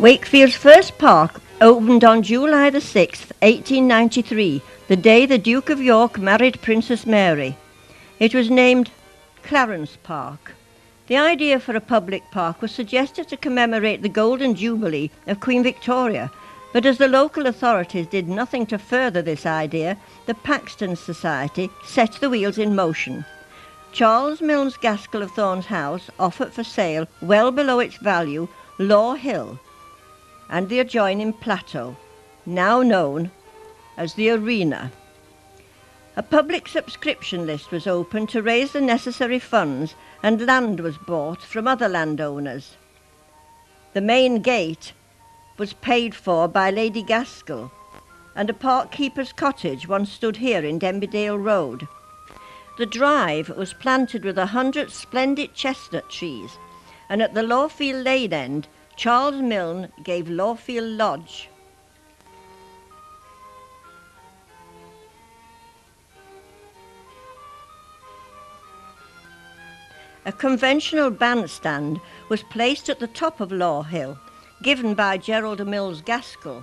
Wakefield's first park opened on July the 6th, 1893, the day the Duke of York married Princess Mary. It was named Clarence Park. The idea for a public park was suggested to commemorate the Golden Jubilee of Queen Victoria, but as the local authorities did nothing to further this idea, the Paxton Society set the wheels in motion. Charles Milnes Gaskell of Thorne's house offered for sale, well below its value, Law Hill and the adjoining plateau, now known as the Arena. A public subscription list was opened to raise the necessary funds, and land was bought from other landowners. The main gate was paid for by Lady Gaskell, and a park keeper's cottage once stood here in Denbydale Road. The drive was planted with 100 splendid chestnut trees, and at the Lawfield Lane end, Charles Milne gave Lawfield Lodge. A conventional bandstand was placed at the top of Law Hill, given by Gerald Milnes Gaskell,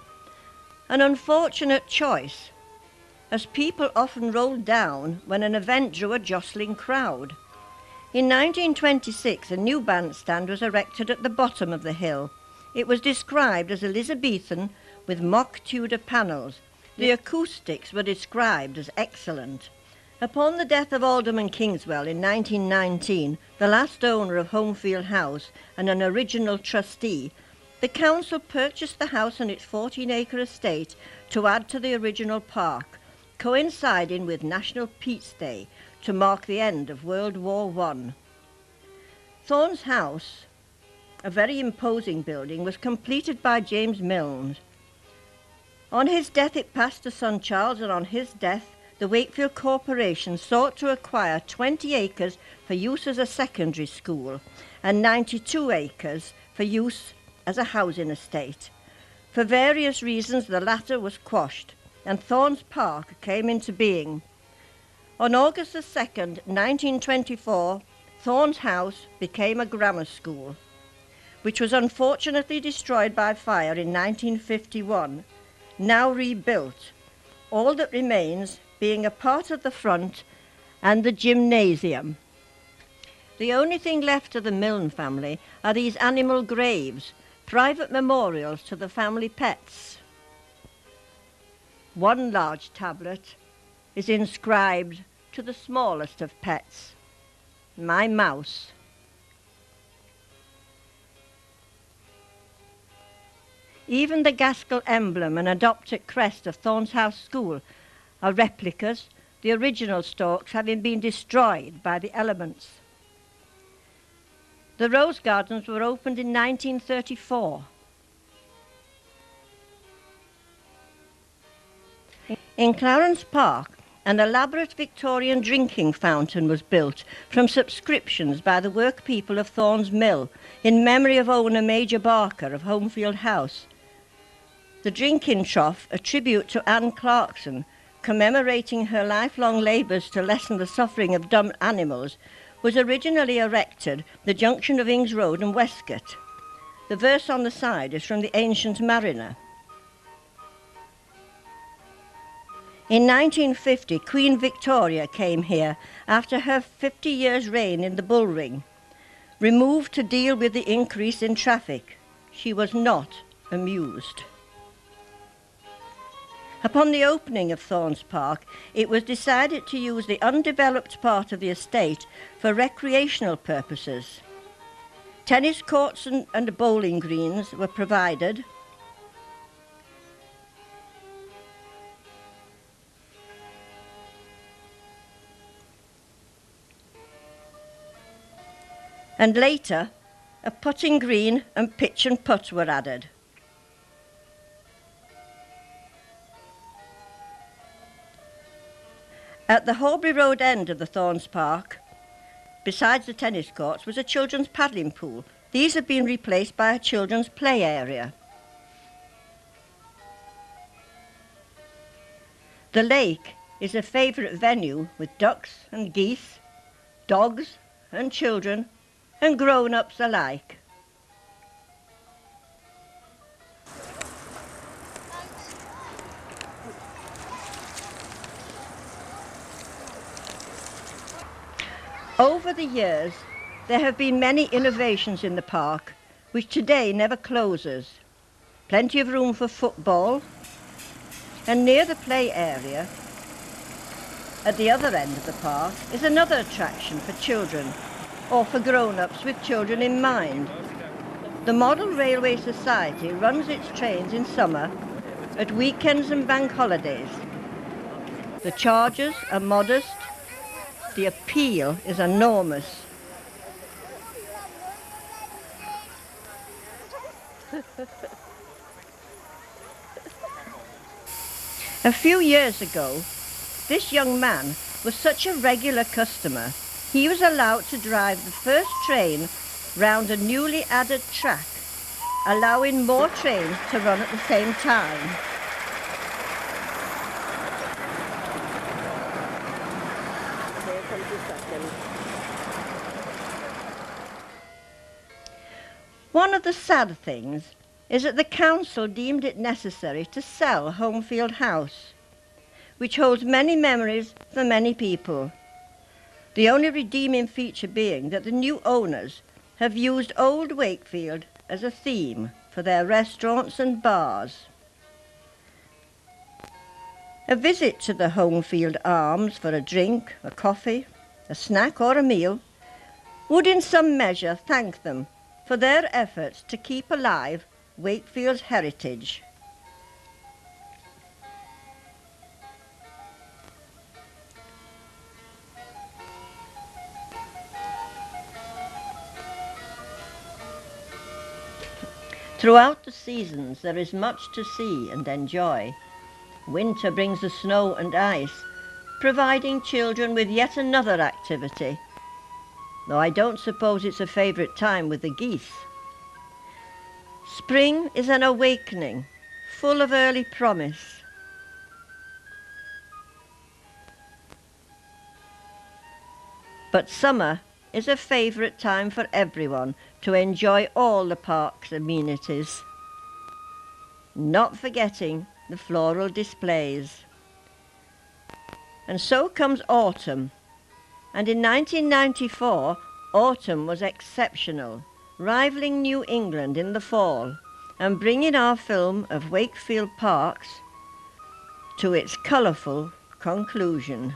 an unfortunate choice, as people often rolled down when an event drew a jostling crowd. In 1926, a new bandstand was erected at the bottom of the hill. It was described as Elizabethan with mock Tudor panels. The acoustics were described as excellent. Upon the death of Alderman Kingswell in 1919, the last owner of Homefield House and an original trustee, the council purchased the house and its 14-acre estate to add to the original park, coinciding with National Peace Day to mark the end of World War I. Thorne's house, a very imposing building, was completed by James Milnes. On his death it passed to son Charles, and on his death the Wakefield Corporation sought to acquire 20 acres for use as a secondary school and 92 acres for use as a housing estate. For various reasons the latter was quashed, and Thorne's Park came into being. On August the 2nd, 1924, Thorne's house became a grammar school, which was unfortunately destroyed by fire in 1951, now rebuilt, all that remains being a part of the front and the gymnasium. The only thing left of the Milne family are these animal graves, private memorials to the family pets. One large tablet is inscribed to the smallest of pets, my mouse. Even the Gaskell emblem and adopted crest of Thorne's House School are replicas, the original stalks having been destroyed by the elements. The rose gardens were opened in 1934. In Clarence Park, an elaborate Victorian drinking fountain was built from subscriptions by the workpeople of Thorne's Mill in memory of owner Major Barker of Homefield House. The drinking trough, a tribute to Anne Clarkson, commemorating her lifelong labours to lessen the suffering of dumb animals, was originally erected the junction of Ings Road and Westgate. The verse on the side is from the Ancient Mariner. In 1950, Queen Victoria came here after her 50 years' reign in the bull ring. Removed to deal with the increase in traffic, she was not amused. Upon the opening of Thorne's Park, it was decided to use the undeveloped part of the estate for recreational purposes. Tennis courts and bowling greens were provided. And later, a putting green and pitch and putt were added. At the Horbury Road end of the Thorne's Park, besides the tennis courts, was a children's paddling pool. These have been replaced by a children's play area. The lake is a favourite venue with ducks and geese, dogs and children and grown-ups alike. Over the years, there have been many innovations in the park, which today never closes. Plenty of room for football, and near the play area, at the other end of the park, is another attraction for children, or for grown-ups with children in mind. The Model Railway Society runs its trains in summer, at weekends and bank holidays. The charges are modest, the appeal is enormous. A few years ago, this young man was such a regular customer, he was allowed to drive the first train round a newly added track, allowing more trains to run at the same time. Here comes the second. One of the sad things is that the council deemed it necessary to sell Homefield House, which holds many memories for many people. The only redeeming feature being that the new owners have used old Wakefield as a theme for their restaurants and bars. A visit to the Homefield Arms for a drink, a coffee, a snack or a meal would in some measure thank them for their efforts to keep alive Wakefield's heritage. Throughout the seasons there is much to see and enjoy. Winter brings the snow and ice, providing children with yet another activity, though I don't suppose it's a favourite time with the geese. Spring is an awakening, full of early promise. But summer is a favourite time for everyone to enjoy all the park's amenities, not forgetting the floral displays. And so comes autumn, and in 1994 autumn was exceptional, rivaling New England in the fall and bringing our film of Wakefield Parks to its colourful conclusion.